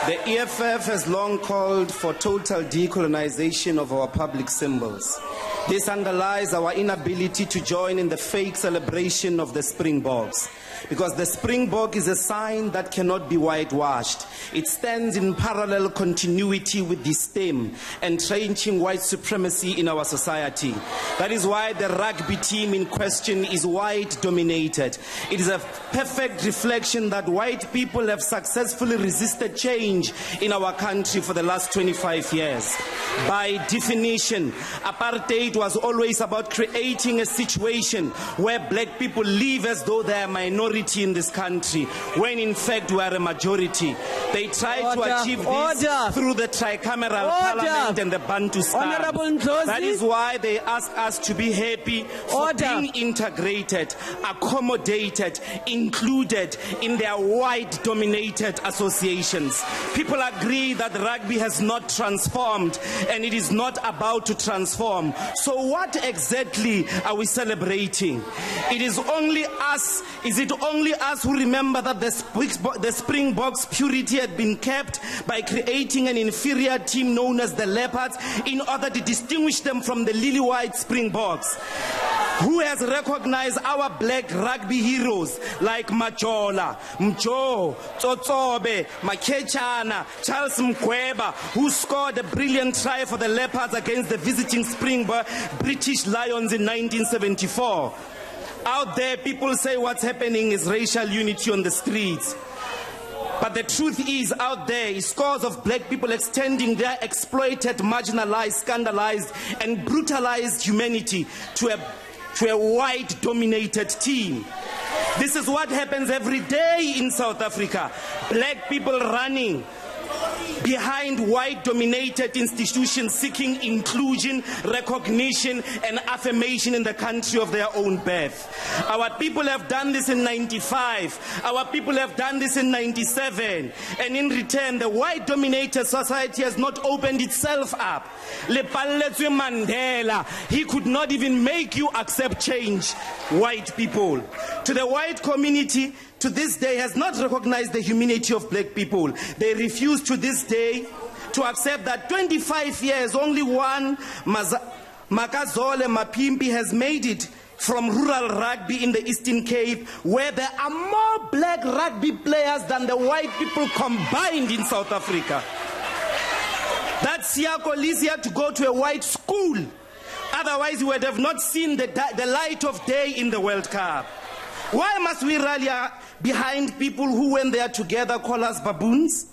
The EFF has long called for total decolonization of our public symbols. This underlies our inability to join in the fake celebration of the Springboks, because the Springbok is a sign that cannot be whitewashed. It stands in parallel continuity with the stem, entrenching white supremacy in our society. That is why the rugby team in question is white-dominated. It is a perfect reflection that white people have successfully resisted change in our country for the last 25 years. By definition, apartheid was always about creating a situation where black people live as though they are a minority in this country, when in fact we are a majority. They tried to achieve this through the tricameral parliament and the Bantustan. That is why they ask us to be happy for being integrated, accommodated, included in their white-dominated associations. People agree that rugby has not transformed and it is not about to transform. So what exactly are we celebrating? It is only us. Is it only us who remember that the Springboks' purity had been kept by creating an inferior team known as the Leopards in order to distinguish them from the lily-white Springboks? Who has recognized our black rugby heroes like Majola, Mjo, Tsotsobe, Makechana, Charles Mkweba, who scored a brilliant try for the Leopards against the visiting Springbok British Lions in 1974? Out there, people say what's happening is racial unity on the streets. But the truth is, out there is scores of black people extending their exploited, marginalized, scandalized, and brutalized humanity to a white-dominated team. This is what happens every day in South Africa. Black people running behind white-dominated institutions seeking inclusion, recognition, and affirmation in the country of their own birth. Our people have done this in 95. Our people have done this in 97. And in return, the white-dominated society has not opened itself up. Lepaletswe Mandela, he could not even make you accept change, white people. To the white community, to this day, has not recognized the humanity of black people. They refuse to this day to accept that 25 years, only one Makazole Mapimpi has made it from rural rugby in the Eastern Cape, where there are more black rugby players than the white people combined in South Africa. That Siako Lizia to go to a white school. Otherwise, he would have not seen the light of day in the World Cup. Why must we rally behind people who, when they are together, call us baboons?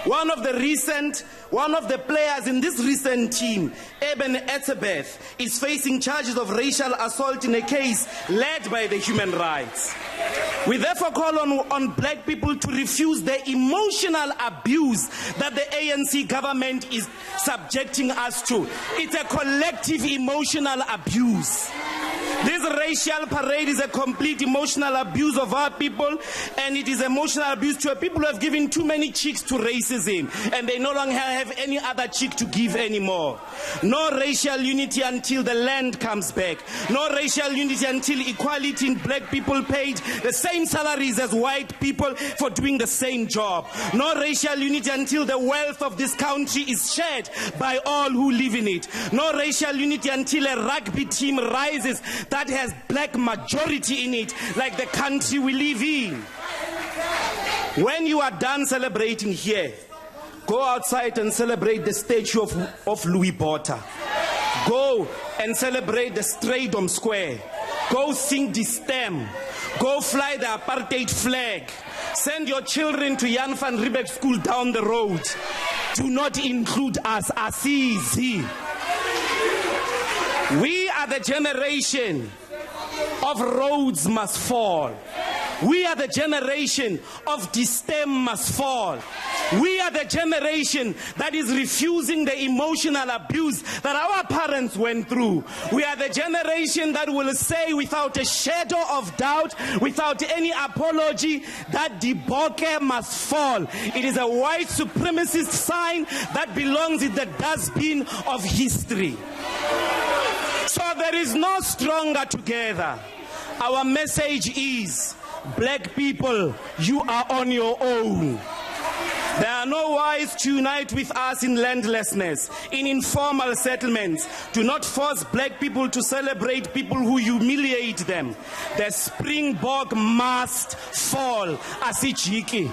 One of the players in this recent team, Eben Etzebeth, is facing charges of racial assault in a case led by the human rights. We therefore call on black people to refuse the emotional abuse that the ANC government is subjecting us to. It's a collective emotional abuse. This racial parade is a complete emotional abuse of our people, and it is emotional abuse to a people who have given too many cheeks to racism, and they no longer have any other cheek to give anymore. No racial unity until the land comes back. No racial unity until equality in black people paid the same salaries as white people for doing the same job. No racial unity until the wealth of this country is shared by all who live in it. No racial unity until a rugby team rises that has black majority in it, like the country we live in. When you are done celebrating here, go outside and celebrate the statue of Louis Botha. Go and celebrate the Stradom Square. Go sing the stem. Go fly the apartheid flag. Send your children to Jan van Riebeck School down the road. Do not include us. Asizi. We are the generation of roads must fall. We are the generation of the stem must fall. We are the generation that is refusing the emotional abuse that our parents went through. We are the generation that will say without a shadow of doubt, without any apology, that the Boke must fall. It is a white supremacist sign that belongs in the dustbin of history. So there is no stronger together. Our message is, black people, you are on your own. There are no wise to unite with us in landlessness, in informal settlements. Do not force black people to celebrate people who humiliate them. The Springbok must fall. Asijiki.